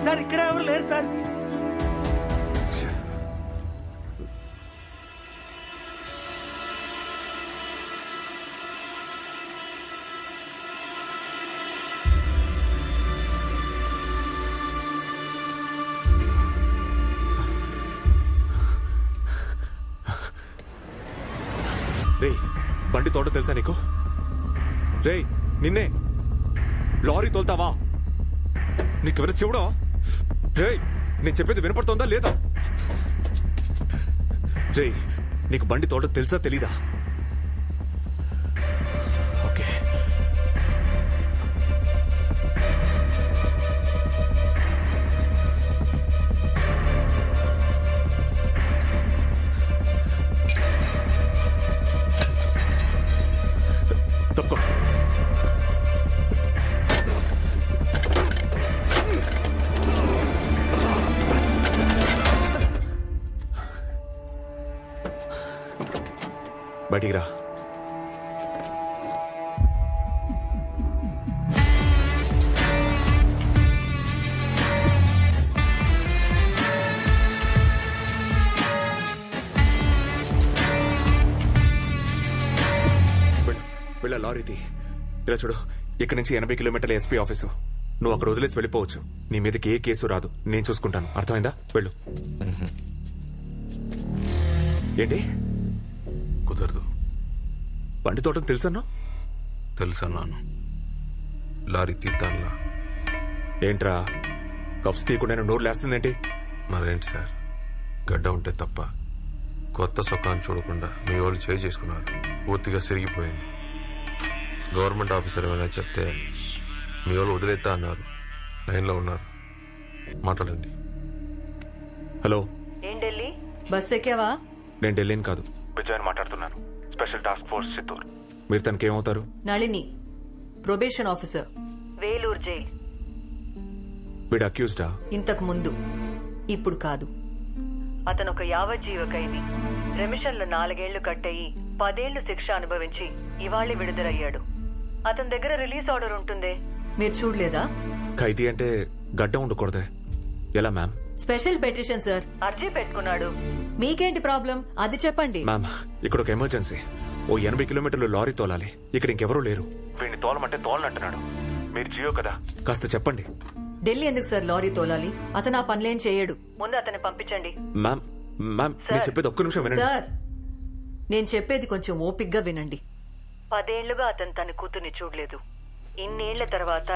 Sir ఇక్కడ ఎవరు లేరు సార్. రే బండి తోట తెలుసా నీకు? రే నిన్నే లారీ తోలుతావా? నీకెవరు చెవుడా? రే నేను చెప్పేది వినపడుతోందా లేదా? రే నీకు బండి తోట తెలుసా తెలీదా? ఓకే తప్పుకో. బయటికి రా. వెళ్ళ లారీది. ఇలా చూడు, ఇక్కడి నుంచి 80 కిలోమీటర్ల ఎస్పీ ఆఫీసు. నువ్వు అక్కడ వదిలేసి వెళ్ళిపోవచ్చు. నీ మీదకి ఏ కేసు రాదు. నేను చూసుకుంటాను. అర్థమైందా? వెళ్ళు. ఏంటి కుదరదు. బండి తోటం తెలుసన్నా? తెలుసన్నాను. లారీ తీద్దాంలా. ఏంట్రా కఫ్స్ తీయకుండా నోరు లేస్తుందేంటి? మరేంటి సార్, గడ్డ ఉంటే తప్ప కొత్త సొక్కాన్ని చూడకుండా మీ వాళ్ళు చేయి చేసుకున్నారు. పూర్తిగా సిరిగిపోయింది. గవర్నమెంట్ ఆఫీసర్ ఏమైనా చెప్తే మీ వాళ్ళు వదిలేద్దా అన్నారు. లైన్లో ఉన్నారు, మాట్లాడండి. హలో, ఏం ఢిల్లీ బస్ ఎక్కావా? నేను ఢిల్లీని కాదు, విజయన్ మాట్లాడుతున్నాను. Special task force Chittoor. మీరు తనకేమవుతారు? Nalini, probation officer, Vellore jail. వీడు అక్యూజ్డా? ఇంతకు ముందు, ఇప్పుడు కాదు. అతను ఒక యావజ్జీవ ఖైదీ. రెమిషన్లు 4 ఏళ్లు కట్టయి 10 ఏళ్లు శిక్ష అనుభవించి ఇవాళ విడుదలయ్యాడు. అతని దగ్గర రిలీజ్ ఆర్డర్ ఉంటుందే, మీరు చూడలేదా? ఖైదీ అంటే గడ్డ ఉండకూడదే. ఎలా మ్యామ్? స్పెషల్ పెటిషన్ సార్, అర్జీ పెట్టుకున్నాడు. మీకేంటి ప్రాబ్లం అది చెప్పండి. మ్యామ్, ఇక్కడ ఒక ఎమర్జెన్సీ. ఓ 80 కిలోమీటర్లు లారీ తోలాలి. ఇక్కడ ఇంకెవరూ లేరు. వీడిని తోలమంటే తోలనంటున్నాడు. మీరు జియో కదా, కాస్త చెప్పండి. ఢిల్లీ ఎందుకు సార్ లారీ తోలాలి? అతను ఆ పనులేం చేయడు. ముందు అతన్ని పంపించండి. మ్యామ్ మ్యామ్ నేను చెప్పేది ఒక్క నిమిషం వినండి. సార్, నేను చెప్పేది కొంచెం ఓపిగ్గా వినండి. 10 ఏళ్లుగా అతను తన కూతుర్ని చూడలేదు. ఇన్నేళ్ల తర్వాత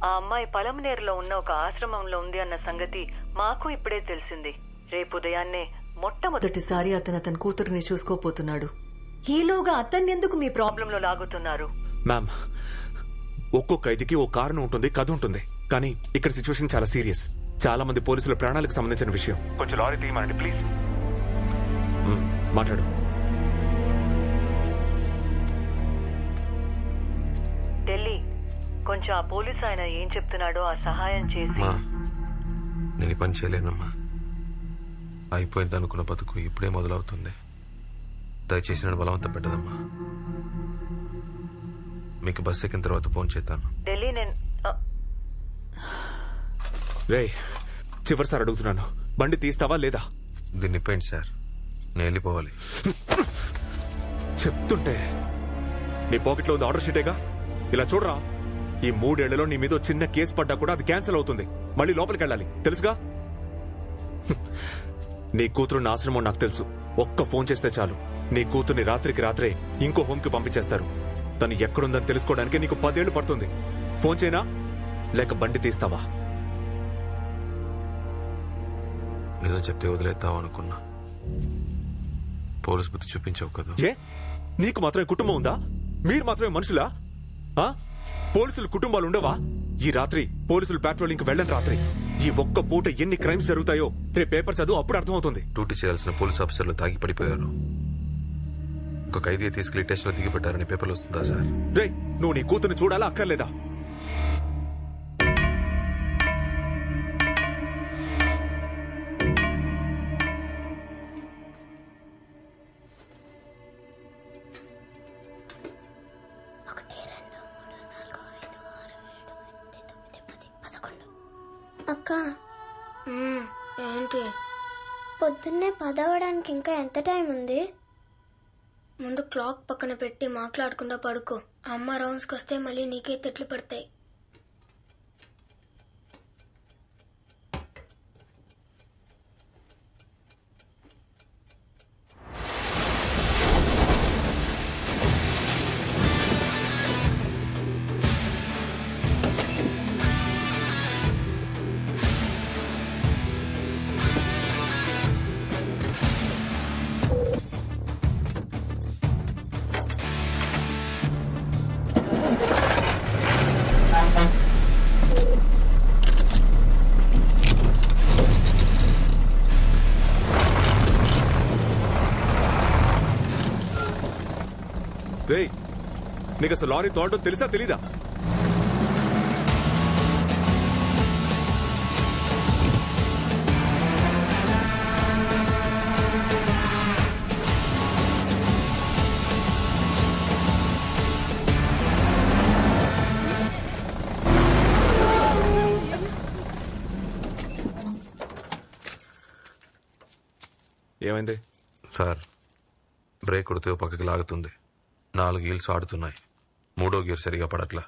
ఆ అమ్మాయి పలమనేరులో ఉన్న ఒక ఆశ్రమంలో ఉంది అన్న సంగతి మాకు ఇప్పుడే తెలిసింది. రేపు ఉదయాన్నే మొట్టమొదటిసారి అతను కూతురుని చూసుకోపోతున్నాడు. ఈలోగా అతన్ని ఎందుకు మీ ప్రాబ్లంలో లాగుతున్నారు? మ్యామ్, ఒక్కో ఖైదీకి ఓ కారణం ఉంటుంది, కథ ఉంటుంది. కానీ ఇక్కడ సిచ్యువేషన్ చాలా సీరియస్. చాలా మంది పోలీసుల ప్రాణాలకు సంబంధించిన విషయం. కొంచెం లారీ తీయమండి ప్లీజ్. మాట్లాడు. ఢిల్లీ, కొంచెం ఆ పోలీసు ఆయన ఏం చెప్తున్నాడో ఆ సహాయం చేసి. నేను ఈ పని చేయలేనమ్మా. అయిపోయింది అనుకున్న బతుకు ఇప్పుడే మొదలవుతుంది. దయచేసి నన్ను బలవంతం పెట్టదమ్మా. మీకు బస్ ఎక్కిన తర్వాత ఫోన్ చేస్తాను. ఢిల్లీ, నేను రే చివరిసారి అడుగుతున్నాను, బండి తీస్తావా లేదా? దీన్ని ఇప్పండి సార్, నేను వెళ్ళిపోవాలి. చెప్తుంటే నీ పాకెట్లో ఉంది ఆర్డర్ షీటేగా. ఇలా చూడరా, ఈ 3 ఏళ్లలో నీ మీద చిన్న కేసు పడ్డా కూడా అది క్యాన్సిల్ అవుతుంది. మళ్ళీ లోపలికి వెళ్ళాలి, తెలుసుగా? నీ కూతురు ఆశ్రమం నాకు తెలుసు. ఒక్క ఫోన్ చేస్తే చాలు, నీ కూతుర్ని రాత్రికి రాత్రే ఇంకో హోమ్ కి పంపించేస్తారు. తను ఎక్కడుందని తెలుసుకోవడానికి నీకు 10 ఏళ్లు పడుతుంది. ఫోన్ చేయనా లేక బండి తీస్తావా? నిజం చెప్తే వదిలేద్దాం అనుకున్నా. పోలీసు బుద్ధి చూపించావు కదా. ఏ నీకు మాత్రమే కుటుంబం ఉందా? మీరు మాత్రమే మనుషులా? పోలీసులు కుటుంబాలు ఉండవా? ఈ రాత్రి పోలీసులు పెట్రోలింగ్ వెళ్ళని రాత్రి ఈ ఒక్క పూట ఎన్ని క్రైమ్స్ జరుగుతాయో రేపు పేపర్ చదువు, అప్పుడు అర్థమవుతుంది. డ్యూటీ చేయాల్సిన పోలీసు ఆఫీసర్లు తాగి పడిపోయారు. ఒక ఖైదీ తీసుకెళ్లి టెస్ట్ లో దిగిపెట్టారని పేపర్లు వస్తుందా సార్? రే, నువ్వు నీ కూతుర్ని చూడాలా అక్కర్లేదా? అక్క ఏంటి? పొద్దున్నే 10 అవ్వడానికి ఇంకా ఎంత టైం ఉంది? ముందు క్లాక్ పక్కన పెట్టి మాట్లాడకుండా పడుకో. అమ్మ రౌండ్స్కి వస్తే మళ్ళీ నీకే తిట్లు పడతాయి. రేయ్, నీకు అసలు లారీ తోడటం తెలుసా తెలీదా? ఏమైంది సార్, బ్రేక్ కొడితే ఓ పక్కకి లాగుతుంది. 4 గీల్స్ ఆడుతున్నాయి. 3వ గేర్ సరిగా పడట్లా.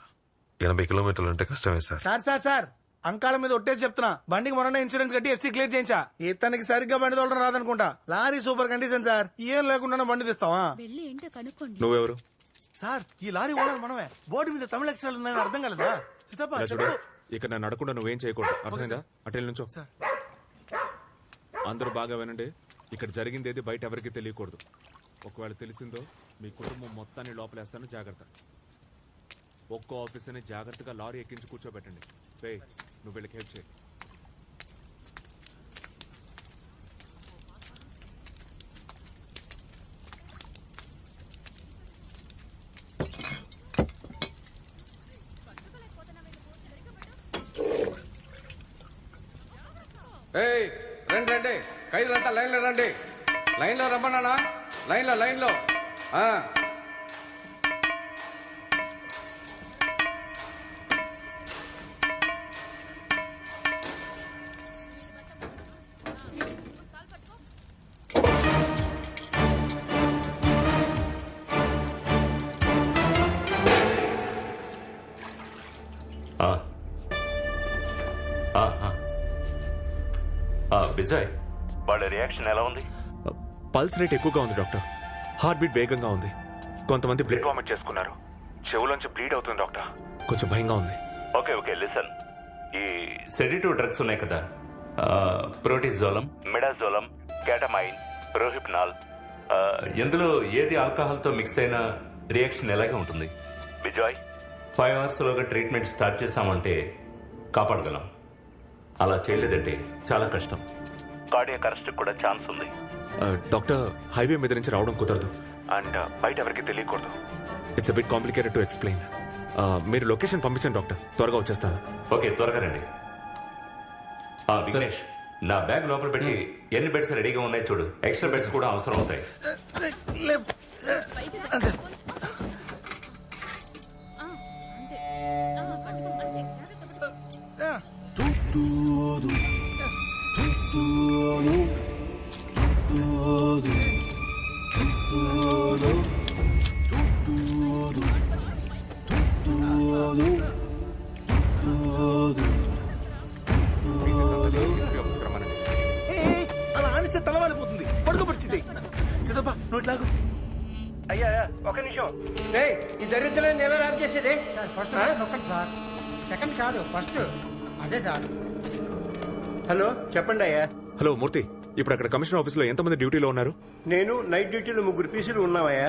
80 కిలోమీటర్లు అంటే కష్టమే సార్. సార్ అంకాల మీద ఒట్టేసి చెప్తున్నా. బండికి మొన్న ఇన్సూరెన్స్ కట్టి ఎఫ్సీ క్లియర్ చేయించా. ఇతనికి సరిగ్గా బండి తోలడం రాదనుకుంటా. Lorry super condition sir. ఏం లేకుండా బండి తీస్తావా? నువ్వెవరు? సార్, ఈ లారీ ఓనర్ మనమే. బోర్డు మీద తమిళ అక్షరాలు ఉన్నాయని అర్థం కలదా? సీతప్ప ఇలా చూడు, ఇక్కడ నేను నడకుండా నువ్వేం చేయకూడదు, అర్థమైందా? అటెల్ నుంచో. సార్. అందరూ బాగా వినండి. ఇక్కడ జరిగింది ఏది బయట ఎవరికి తెలియకూడదు. ఒకవేళ తెలిసిందో మీ కుటుంబం మొత్తాన్ని లోపలేస్తాను, జాగ్రత్త. ఒక్కో ఆఫీసర్ని జాగ్రత్తగా లారీ ఎక్కించి కూర్చోబెట్టండి. రే, నువ్వు వీళ్ళకి హెల్ప్ చేయి. రండి ఖైదీలంతా లైన్లో రండి. లైన్లో రమ్మన్నానా? లైన్లో విజయ్, వాళ్ళ రియాక్షన్ ఎలా ఉంది? పల్స్ రేట్ ఎక్కువగా ఉంది డాక్టర్. హార్ట్ బీట్ వేగంగా ఉంది. కొంతమంది బ్లడ్ వామిట్ చేసుకున్నారు. చెవులోంచి బ్లీడ్ అవుతుంది డాక్టర్. కొంచెం భయంగా ఉంది. ఓకే లిసన్, ఈ సెడేటివ్ డ్రగ్స్ ఉన్నాయి కదా, ప్రోటిజోలం, మిడాజోలం, కేటమైన్, రోహిప్నాల్, ఇందులో ఏది ఆల్కహాల్ తో మిక్స్ అయిన రియాక్షన్ ఎలాగే ఉంటుంది. విజయ్, 5 hours లోగా ట్రీట్మెంట్ స్టార్ట్ చేశామంటే కాపాడగలం. అలా చేయలేదంటే చాలా కష్టం. కార్డియాక్ అరెస్ట్ కూడా ఛాన్స్ ఉంది. డాక్టర్, హైవే మీద నుంచి రావడం కుదరదు అండ్ బయట ఎవరికి తెలియకూడదు. It's bit complicated to explain. మీరు లొకేషన్ పంపించండి డాక్టర్, త్వరగా వచ్చేస్తాను. ఓకే, త్వరగా రండి. విఘ్నేష్, నా బ్యాగ్ లోపల పెట్టి ఎన్ని బెడ్స్ రెడీగా ఉన్నాయి చూడు. ఎక్స్ట్రా బెడ్స్ కూడా అవసరం అవుతాయి. అలా ఆనిస్తే తలవాలిపోతుంది. పడుకోబడిచింది. చిదప్ప నువ్వు ఇట్లాగు. అయ్యా ఒక నిమిషం. ఈ దరిద్రాన్ని ఎలా ర్యాప్ చేసేది? సార్ ఫస్ట్ నొక్కండి సార్. సెకండ్ కాదు, ఫస్ట్. అదే సార్. హలో, చెప్పండి అయ్యా. హలో మూర్తి, ఇప్పుడు అక్కడ కమిషనర్ ఆఫీస్ లో ఎంతమంది డ్యూటీలో ఉన్నారు? నేను నైట్ డ్యూటీలో 3 పీసులు ఉన్నావయ్యా.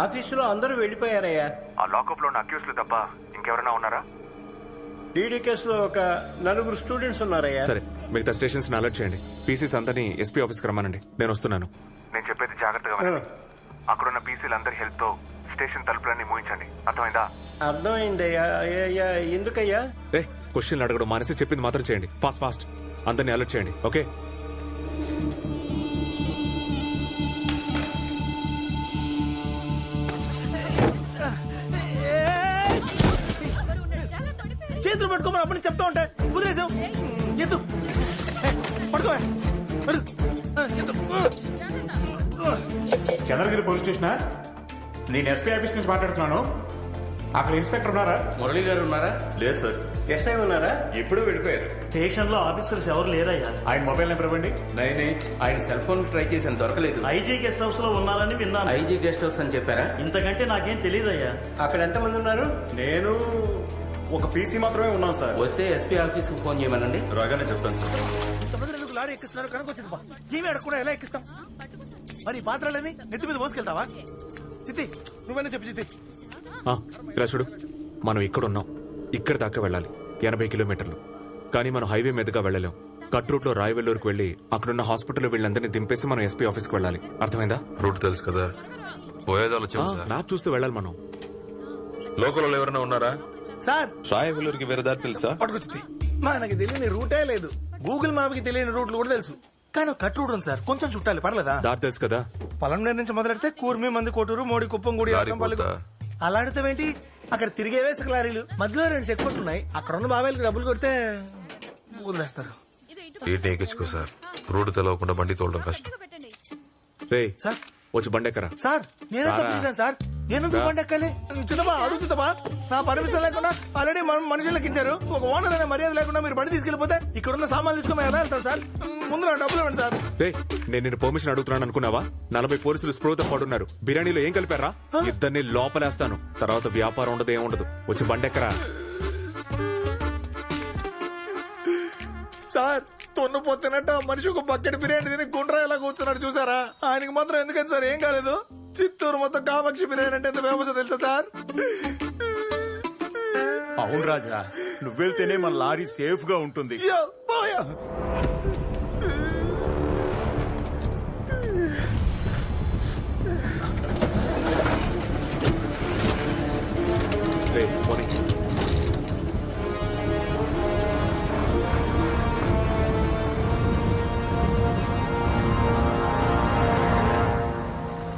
ఆఫీసులో అందరూ వెళ్ళిపోయారయ్యా. ఆ లాకప్ లో ఉన్న అక్యూస్లు తప్ప ఇంకెవరైనా ఉన్నారా? డీడీ కేసులో ఒక 4 స్టూడెంట్స్ ఉన్నారయ్యా. సరే, మిగతా స్టేషన్స్ ని అలర్ట్ చేయండి. పీసీస్ అందరినీ ఎస్పీ ఆఫీస్ కి రమ్మనండి. నేను వస్తున్నాను. నేను చెప్పేది జాగ్రత్తగా వినండి. అక్కడున్న పీసీలు అందరి హెల్ప్ తో స్టేషన్ తలుపులన్నీ మూయించండి, అర్థమైందా? అర్థమైందయ్యా. ఎందుకయ్యా? క్వశ్చన్లు అడగడం మానేసి చెప్పింది మాత్రం చేయండి. ఫాస్ట్ అందరినీ అలర్ట్ చేయండి. ఓకే? చేతులు పట్టుకోమని అప్పటి నుంచి చెప్తా ఉంటే కుదిరేసావు. ఎత్తు పడుకో చంద్రగిరి పోలీస్ స్టేషనా? నేను ఎస్పీ ఆఫీస్ నుంచి మాట్లాడుతున్నాను. అక్కడ ఇన్స్పెక్టర్ ఉన్నారా? మురళి గారు ఉన్నారా? లేదు సార్. ఎస్ఐ ఉన్నారా? ఎప్పుడూ వెళ్ళిపోయారు. స్టేషన్ లో ఆఫీసర్స్ ఎవరు లేరయ్యా. ఆయన మొబైల్ నెంబర్ ఇవ్వండి. 98. ఆయన సెల్ ఫోన్ ట్రై చేశాను, దొరకలేదు. ఐజీ గెస్ట్ హౌస్ లో ఉన్నారని విన్నాను. ఐజీ గెస్ట్ హౌస్ అని చెప్పారా? ఇంతకంటే నాకేం తెలియదయ్యా. అక్కడ ఎంతమంది ఉన్నారు? నేను ఒక పీసీ మాత్రమే ఉన్నాను సార్. వస్తే ఎస్పీ ఆఫీస్ ఫోన్ చేయమనండి. రాగానే చెప్తాను సార్. ఇంతమంది లారీ ఎక్కిస్తున్నారు కనుకొచ్చింది. ఏమి అడగకుండా ఎలా ఎక్కిస్తాం? మరి ఈ పాత్రలని నెత్తి మీద మోసుకెళ్తావా? చిత్తి నువ్వైనా చెప్పు చిత్తి. ఇలా చూడు, మనం ఇక్కడున్నాం, ఇక్కడ దాకా వెళ్ళాలి 80 కిలోమీటర్లు. కానీ మనం హైవే మీదుగా వెళ్ళలేం. కట్ రూట్ లో రాయవెల్లూరుకు వెళ్లి అక్కడున్న హాస్పిటల్లో వీళ్ళందరినీ దింపేసి మనం ఎస్పీ ఆఫీస్ కి వెళ్ళాలి. అర్థమైందా? రూట్ తెలుసు కదా, పోయేదాలో చెప్పు సార్. మ్యాప్ చూస్తూ వెళ్ళాలి మనం. లోకల్ ఎవరైనా ఉన్నారా సార్? రాయవెల్లూరుకి వేరే దారి తెలుసా? పట్టుకొచ్చింది. మనకి తెలియని రూటే లేదు, గూగుల్ మ్యాప్ కి తెలియని రూట్లు కూడా తెలుసు. కానీ కట్ రూట్ ఉంది సార్, కొంచెం చుట్టాలి, పర్లేదా? దారి తెలుసు కదా. పొలంనేరు నుంచి మొదలెడితే కూర్మి, మంది, కోటూరు, మోడి, కుప్పం, గుడి, అలా అడితేవేంటి? అక్కడ తిరిగే వేసక లారీలు, మధ్యలో 2 చెక్ పోస్ట్ ఉన్నాయి. అక్కడ ఉన్న బాబాయిలకి డబ్బులు కొడితే వదిలేస్తారు. వీటిని ఎక్కించుకో సార్, రూట్ తెలవకుండా బండి తోలడం కష్టం. రేయ్ సార్ వచ్చి బండెక్కరా. సార్ నేనే తప్పు చేశాను సార్. నేను బండి ఎక్కాలి? చిన్నబా అడుగు చిన్నబా, నా పర్మిషన్ లేకుండా ఆల్రెడీ మనుషులు ఎక్కించారు. ఒక ఓనర్ అనే మర్యాద లేకుండా మీరు బండి తీసుకెళ్లిపోతే ఇక్కడున్న సామాన్లు తీసుకుని ఎలా వెళ్తారు సార్? ముందు నా డబ్బులు ఇవ్వండి సార్. రే, నేను నిన్ను పర్మిషన్ అడుగుతున్నాను అనుకున్నావా? 40 పోలీసులు స్ప్రోతో పడున్నారు. బిర్యానీలో ఏం కలిపారా? ఇద్దరిని లోపలేస్తాను, తర్వాత వ్యాపారం ఉండదు, ఏముండదు. వచ్చి బండెక్కరా. సార్ తొన్నుపోతున్నట్టు ఆ మనిషి ఒక బకెట్ బిర్యానీ తిని గుండ్రా ఎలా కూర్చున్నాడు చూసారా? ఆయనకి మాత్రం ఎందుకని సార్ ఏం కాలేదు? చిత్తూరు మొత్తం కామాక్షి బిర్యానీ అంటే ఎంత ఫేమస్ తెలుసా సార్? అవును రాజా, నువ్వెళ్తేనే మన లారీ సేఫ్ గా ఉంటుంది. అయ్యో, పోయా.